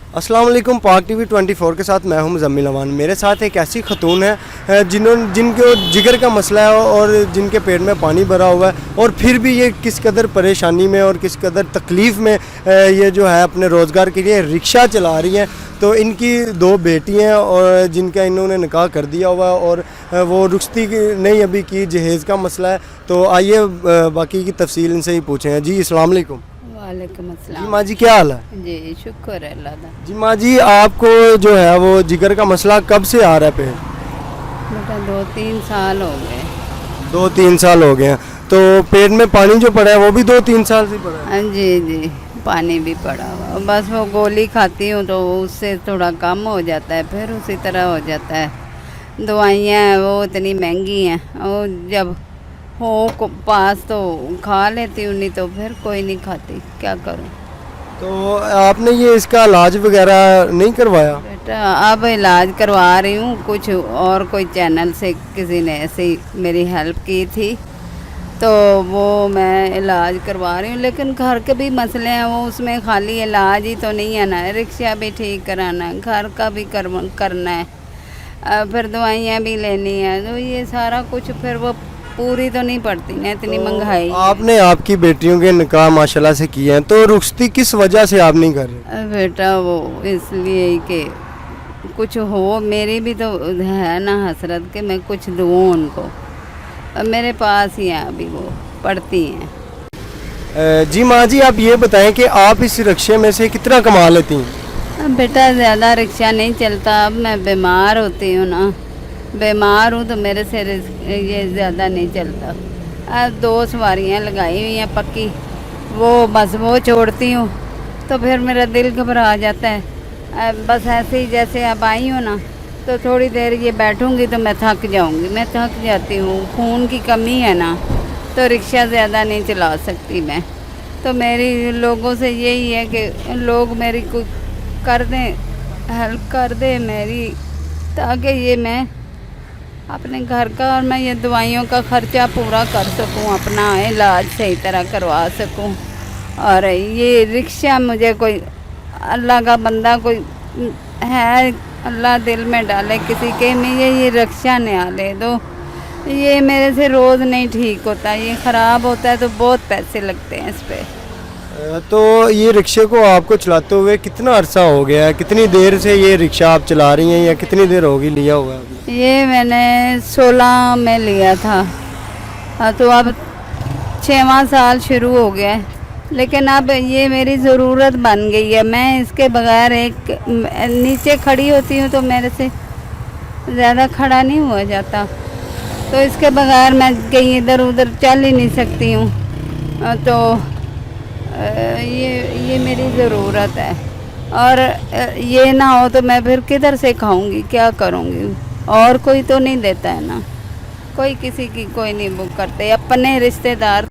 अस्सलाम वालेकुम। पाक टीवी 24 के साथ मैं हूं मुज़म्मिल अमान। मेरे साथ एक ऐसी खतून है जिनको जिगर का मसला है और जिनके पेट में पानी भरा हुआ है, और फिर भी ये किस कदर परेशानी में और किस कदर तकलीफ़ में ये जो है अपने रोज़गार के लिए रिक्शा चला रही हैं। तो इनकी 2 बेटी हैं और जिनका इन्होंने निकाह कर दिया हुआ है, और वो रुखसती नहीं अभी की, जहेज़ का मसला है। तो आइए बाकी की तफसील इनसे ही पूछें हैं। जी अस्सलाम वालेकुम। वालेकुम अस्सलाम। जी माँ जी, क्या हाल है? जी शुक्र है अल्लाह का। जी माँ जी, आपको जो है वो जिगर का मसला कब से आ रहा है पे? बेटा 2-3 साल हो गए। 2-3 साल हो गए हैं। तो पेट में पानी जो पड़ा है वो भी 2-3 साल से पड़ा है? हाँ जी जी, पानी भी पड़ा हुआ, बस वो गोली खाती हूँ तो उससे थोड़ा कम हो जाता है, फिर उसी तरह हो जाता है। दवाइयाँ वो इतनी महंगी हैं, और जब हो पास तो खा लेती हूँ, नहीं तो फिर कोई नहीं खाती, क्या करूँ। तो आपने ये इसका इलाज वगैरह नहीं करवाया? बेटा अब इलाज करवा रही हूँ, कुछ और कोई चैनल से किसी ने ऐसे मेरी हेल्प की थी, तो वो मैं इलाज करवा रही हूँ। लेकिन घर के भी मसले हैं, वो उसमें खाली इलाज ही तो नहीं है ना, रिक्शा भी ठीक कराना है, घर का भी करना है, फिर दवाइयाँ भी लेनी है, तो ये सारा कुछ फिर वो पूरी तो नहीं पड़ती ना, इतनी महंगाई। आपने आपकी बेटियों के निकाह माशाल्लाह से किए हैं, तो रुखसती किस वजह से आप नहीं कर रहे? बेटा वो इसलिए कि कुछ हो, मेरी भी तो है ना हसरत कि मैं कुछ दूँ उनको, मेरे पास ही हैं अभी, वो पढ़ती हैं। जी माँ जी, आप ये बताएं कि आप इस रिक्शे में से कितना कमा लेती हैं? अब बेटा ज़्यादा रिक्शा नहीं चलता, अब मैं बीमार होती हूँ ना, बीमार हूँ तो मेरे से ये ज़्यादा नहीं चलता। अब 2 सवारियाँ लगाई हुई हैं पक्की, वो बस वो छोड़ती हूँ तो फिर मेरा दिल घबरा जाता है। अब बस ऐसे ही जैसे अब आई हूँ ना, तो थोड़ी देर ये बैठूँगी तो मैं थक जाऊँगी, मैं थक जाती हूँ, खून की कमी है ना, तो रिक्शा ज़्यादा नहीं चला सकती मैं। तो मेरी लोगों से यही है कि लोग मेरी कोई कर दें, हेल्प कर दे मेरी, ताकि ये मैं अपने घर का और मैं ये दवाइयों का ख़र्चा पूरा कर सकूं, अपना इलाज सही तरह करवा सकूं। और ये रिक्शा मुझे कोई अल्लाह का बंदा कोई है, अल्लाह दिल में डाले किसी के, में ये रिक्शा नया ले दो। ये मेरे से रोज़ नहीं ठीक होता, ये ख़राब होता है तो बहुत पैसे लगते हैं इस पर। तो ये रिक्शे को आपको चलाते हुए कितना अरसा हो गया है? कितनी देर से ये रिक्शा आप चला रही हैं, या कितनी देर होगी लिया हुआ है? ये मैंने 16 में लिया था, तो अब 6वां साल शुरू हो गया है, लेकिन अब ये मेरी ज़रूरत बन गई है। मैं इसके बगैर एक नीचे खड़ी होती हूँ तो मेरे से ज़्यादा खड़ा नहीं हुआ जाता, तो इसके बगैर मैं कहीं इधर उधर चल ही नहीं सकती हूँ। तो ये मेरी ज़रूरत है, और ये ना हो तो मैं फिर किधर से खाऊंगी, क्या करूँगी। और कोई तो नहीं देता है ना, कोई किसी की कोई नहीं बुक करते, अपने रिश्तेदार